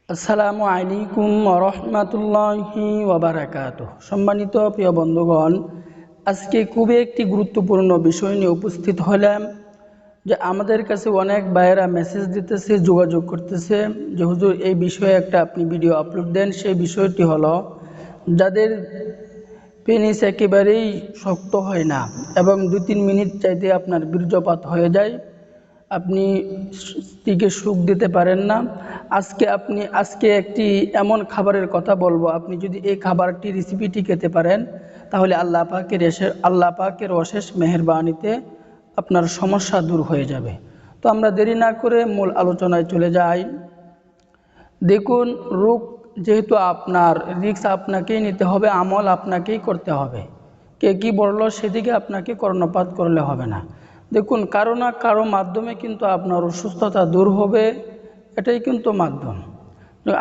আসসালামু আলাইকুম রহমতুল্লাহি ওয়াবারাকাতুহ। সম্মানিত প্রিয় বন্ধুগণ, আজকে খুবই একটি গুরুত্বপূর্ণ বিষয় নিয়ে উপস্থিত হলাম। যে আমাদের কাছে অনেক ভাইয়েরা মেসেজ দিতেছে, যোগাযোগ করতেছে যে হুজুর এই বিষয়ে একটা আপনি ভিডিও আপলোড দেন। সেই বিষয়টি হলো যাদের পেনিস একেবারেই শক্ত হয় না এবং 2-3 মিনিট চাইতে আপনার বীর্যপাত হয়ে যায়, আপনি স্ত্রীকে সুখ দিতে পারেন না। আজকে একটি এমন খাবারের কথা বলবো, আপনি যদি এই খাবারটি রেসিপিটি খেতে পারেন তাহলে আল্লাহ পাকের অশেষ মেহেরবানিতে আপনার সমস্যা দূর হয়ে যাবে। তো আমরা দেরি না করে মূল আলোচনায় চলে যাই। দেখুন, রোগ যেহেতু আপনার, রিস্ক আপনাকেই নিতে হবে, আমল আপনাকেই করতে হবে। কে কি বললো সেদিকে আপনাকে কর্ণপাত করলে হবে না। দেখুন, কারো না কারো মাধ্যমে কিন্তু আপনার অসুস্থতা দূর হবে, এটাই কিন্তু মাধ্যম।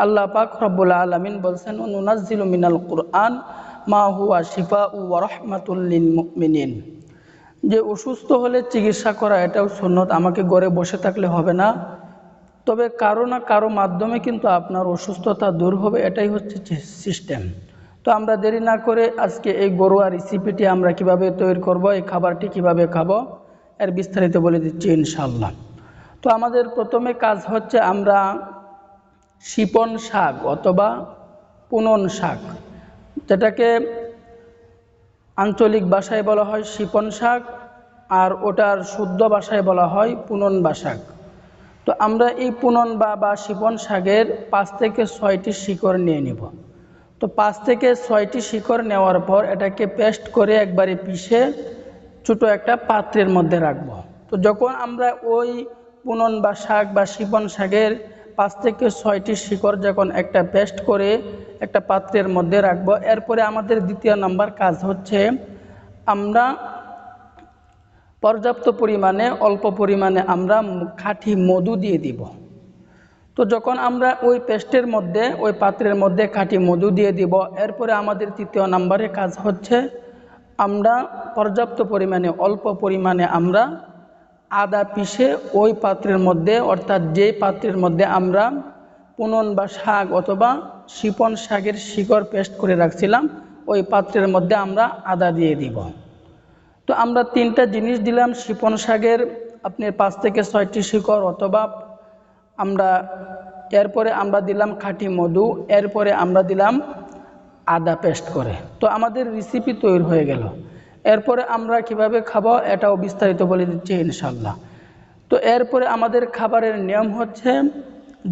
আল্লাহ পাক রব্বুল আলামিন বলছেন, নুনাজ্জিলু মিনাল কুরআন মা হুয়া শিফাউ ওয়া রাহমাতুল লিল মুমিনিন। যে অসুস্থ হলে চিকিৎসা করা এটাও সুন্নত, আমাকে ঘরে বসে থাকলে হবে না, তবে কারো না কারো মাধ্যমে কিন্তু আপনার অসুস্থতা দূর হবে, এটাই হচ্ছে সিস্টেম। তো আমরা দেরি না করে আজকে এই ঘরোয়া রেসিপিটি আমরা কিভাবে তৈরি করব, এই খাবারটি কিভাবে খাবো, এর বিস্তারিত বলে দিচ্ছি ইনশাআল্লাহ। তো আমাদের প্রথমে কাজ হচ্ছে, আমরা শিপন শাক অথবা পুনন শাক, যেটাকে আঞ্চলিক ভাষায় বলা হয় শিপন শাক, আর ওটার শুদ্ধ ভাষায় বলা হয় পুনন বা শাক। তো আমরা এই পুনন বা শিপন শাকের 5 থেকে 6টি শিকড় নিয়ে নিব। তো 5 থেকে 6টি শিকড় নেওয়ার পর এটাকে পেস্ট করে একবারে পিষে ছোটো একটা পাত্রের মধ্যে রাখব। তো যখন আমরা ওই পুনন বা শাক বা শিপন শাকের 5 থেকে 6টি শিকড় যখন একটা পেস্ট করে একটা পাত্রের মধ্যে রাখব, এরপরে আমাদের দ্বিতীয় নাম্বার কাজ হচ্ছে, আমরা পর্যাপ্ত পরিমাণে, অল্প পরিমাণে আমরা খাঁটি মধু দিয়ে দিব। তো যখন আমরা ওই পেস্টের মধ্যে, ওই পাত্রের মধ্যে খাঁটি মধু দিয়ে দিব, এরপরে আমাদের তৃতীয় নাম্বারে কাজ হচ্ছে, আমরা পর্যাপ্ত পরিমাণে, অল্প পরিমাণে আমরা আদা পিষে ওই পাত্রের মধ্যে, অর্থাৎ যেই পাত্রের মধ্যে আমরা পুনন বা শাক অথবা শিপন শাকের শিকড় পেস্ট করে রাখছিলাম, ওই পাত্রের মধ্যে আমরা আদা দিয়ে দিব। তো আমরা 3টা জিনিস দিলাম, শিপন শাকের আপনি 5 থেকে 6টি শিকড়, অথবা এরপরে আমরা দিলাম খাঁটি মধু, এরপরে আমরা দিলাম আদা পেস্ট করে। তো আমাদের রেসিপি তৈরি হয়ে গেল। এরপরে আমরা কিভাবে খাবো এটাও বিস্তারিত বলে দিচ্ছি ইনশাআল্লাহ। তো এরপরে আমাদের খাবারের নিয়ম হচ্ছে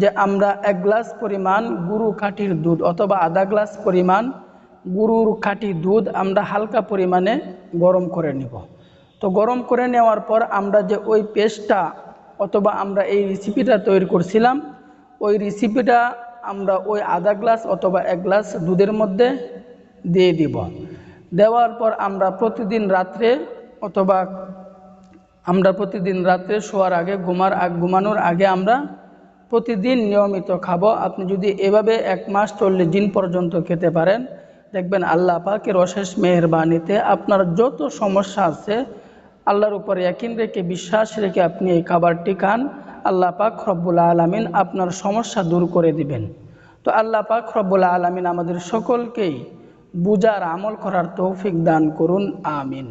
যে, আমরা 1 গ্লাস পরিমাণ গরু খাঁটির দুধ অথবা আধা গ্লাস পরিমাণ গরুর খাঁটি দুধ আমরা হালকা পরিমাণে গরম করে নিব। তো গরম করে নেওয়ার পর আমরা যে ওই পেস্টটা অথবা আমরা এই রেসিপিটা তৈরি করছিলাম, ওই রেসিপিটা আমরা ওই আধা গ্লাস অথবা 1 গ্লাস দুধের মধ্যে দিয়ে দিব। দেওয়ার পর আমরা প্রতিদিন রাত্রে শোয়ার আগে, ঘুমানোর আগে আমরা প্রতিদিন নিয়মিত খাবো। আপনি যদি এভাবে 1 মাস 40 দিন পর্যন্ত খেতে পারেন, দেখবেন আল্লাহ পাকের অশেষ মেহেরবানিতে আপনার যত সমস্যা আছে, আল্লাহর উপরে ইয়াকিন রেখে, বিশ্বাস রেখে আপনি এই খাবারটি খান, আল্লাহ পাক রব্বুল আলামিন আপনার সমস্যা দূর করে দিবেন। তো আল্লাহ পাক রব্বুল আলামিন আমাদের সকলকেই বুঝার, আমল করার তৌফিক দান করুন, আমিন।